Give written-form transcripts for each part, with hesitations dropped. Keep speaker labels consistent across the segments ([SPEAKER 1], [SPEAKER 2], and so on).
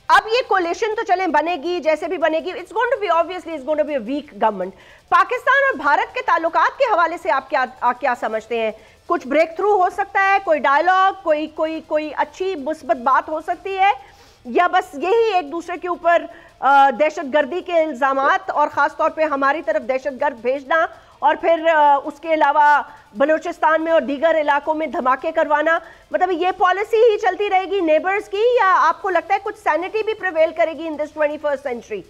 [SPEAKER 1] अब ये कोलिशन तो चलें बनेगी जैसे भी बनेगी, it's going to be obviously it's going to be a weak government. Pakistan और भारत के ताल्लुकात के हवाले से आप क्या समझते हैं? कुछ ब्रेक थ्रू हो सकता है, कोई डायलॉग, कोई अच्छी मुस्बत बात हो सकती है, या बस यही एक दूसरे के ऊपर दहशतगर्दी के इल्जामात और ख़ास तौर पे हमारी तरफ दहशतगर्द भेजना और फिर उसके अलावा बलूचिस्तान में और दीगर इलाकों में धमाके करवाना, मतलब ये पॉलिसी ही चलती रहेगी नेबर्स की, या आपको लगता है कुछ सैनिटी भी प्रिवेल करेगी इन दिस 21st सेंचुरी?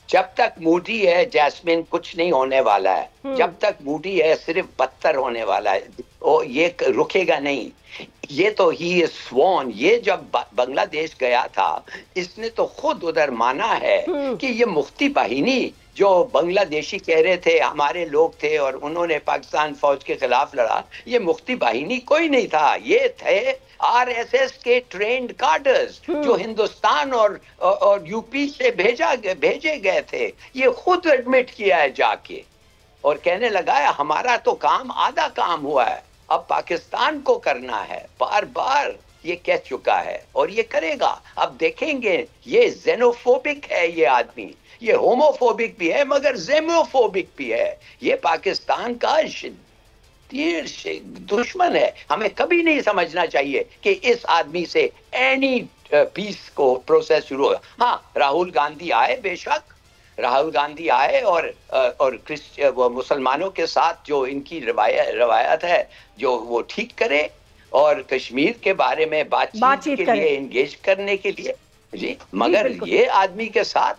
[SPEAKER 2] जब तक मूडी है जैस्मिन कुछ नहीं होने वाला है। जब तक मूडी है सिर्फ बदतर होने वाला है, और ये रुकेगा नहीं। ये तो ही स्वॉन, ये जब बांग्लादेश गया था इसने तो खुद उधर माना है कि ये मुफ्ती बाहिनी जो बांग्लादेशी कह रहे थे हमारे लोग थे और उन्होंने पाकिस्तान फौज के खिलाफ लड़ा, ये मुफ्ती बाहिनी कोई नहीं था, ये थे आरएसएस के ट्रेंड कार्डर्स जो हिंदुस्तान और यूपी से भेजे गए थे। ये खुद एडमिट किया है जाके और कहने लगा है हमारा तो काम आधा काम हुआ है, अब पाकिस्तान को करना है। बार बार ये कह चुका है और ये करेगा। अब देखेंगे, ये जेनोफोबिक है ये आदमी, ये होमोफोबिक भी है मगर जेमोफोबिक भी है। ये पाकिस्तान का दुश्मन है। हमें कभी नहीं समझना चाहिए कि इस आदमी से एनी पीस को प्रोसेस शुरू होगा। हाँ, राहुल गांधी आए, बेशक राहुल गांधी आए और मुसलमानों के साथ जो इनकी रवायत है जो वो ठीक करे और कश्मीर के बारे में बातचीत के लिए एंगेज करने के लिए जी। मगर ये आदमी के साथ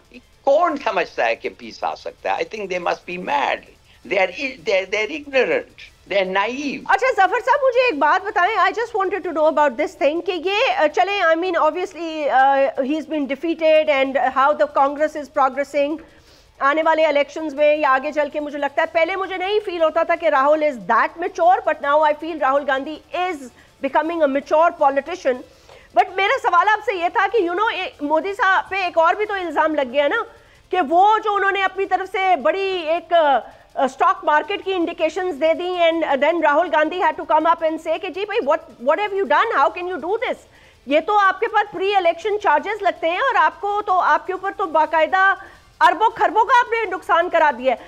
[SPEAKER 2] कौन समझता है कि पीस आ सकता है? I think they must be mad, they are ignorant, they are naive.
[SPEAKER 1] अच्छा जफर साहब, मुझे एक बात बताएं, I just wanted to know about this thing कि ये चले, I mean obviously he is been defeated and how the Congress is progressing आने वाले इलेक्शंस में या आगे चल के, मुझे लगता है पहले मुझे नहीं फील होता था कि Rahul is that mature, but now I feel Rahul Gandhi is becoming a mature politician. But मेरा सवाल आपसे ये था कि मोदी साहब पे एक और भी तो इल्ज़ाम लग गया ना कि वो जो उन्होंने अपनी तरफ से बड़ी एक स्टॉक मार्केट की इंडिकेशंस दे दी and then Rahul Gandhi had to come up and say कि जी भाई what have you done, how can you do this? ये तो आपके पास प्री इलेक्शन चार्जेस लगते हैं और आपके ऊपर तो बाकायदा अरबों खरबों का आपने नुकसान करा दिया है।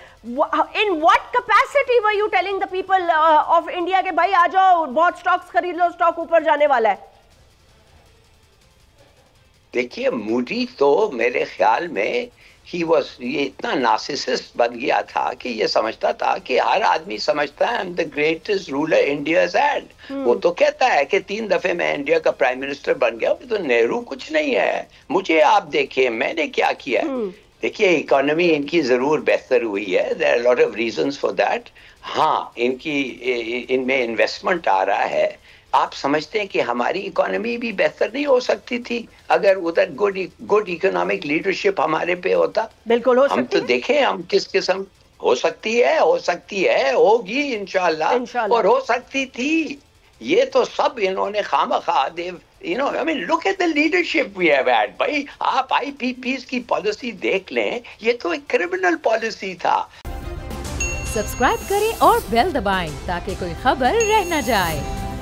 [SPEAKER 1] In what capacity were you telling the people of India के भाई आ जाओ, बहुत स्टॉक्स खरीद लो, स्टॉक ऊपर जाने वाला है?
[SPEAKER 2] देखिए, मोदी तो मेरे ख्याल में ये इतना नार्सिसिस्ट बन गया था कि ये समझता था कि हर आदमी समझता है I am the greatest ruler India has had. वो तो कहता है कि 3 दफे मैं इंडिया का प्राइम मिनिस्टर बन गया, तो नेहरू कुछ नहीं है। मुझे आप देखिए मैंने क्या किया। देखिए, इकोनॉमी इनकी जरूर बेहतर हुई है, there are lot of reasons for that. हाँ, इनमें इन्वेस्टमेंट आ रहा है। आप समझते हैं कि हमारी इकोनॉमी भी बेहतर नहीं हो सकती थी अगर उधर गुड इकोनॉमिक लीडरशिप हमारे पे होता?
[SPEAKER 1] बिल्कुल हो सकती है।
[SPEAKER 2] हम तो देखें हम किस किस्म हो सकती है, होगी इंशाल्लाह, और हो सकती थी। ये तो सब इन्होंने खामखा I mean, look at the leadership we have had. भाई, आप IPPs की पॉलिसी देख लें, ये तो एक क्रिमिनल पॉलिसी था।
[SPEAKER 3] सब्सक्राइब करें और बेल दबाएं ताकि कोई खबर रह न जाए।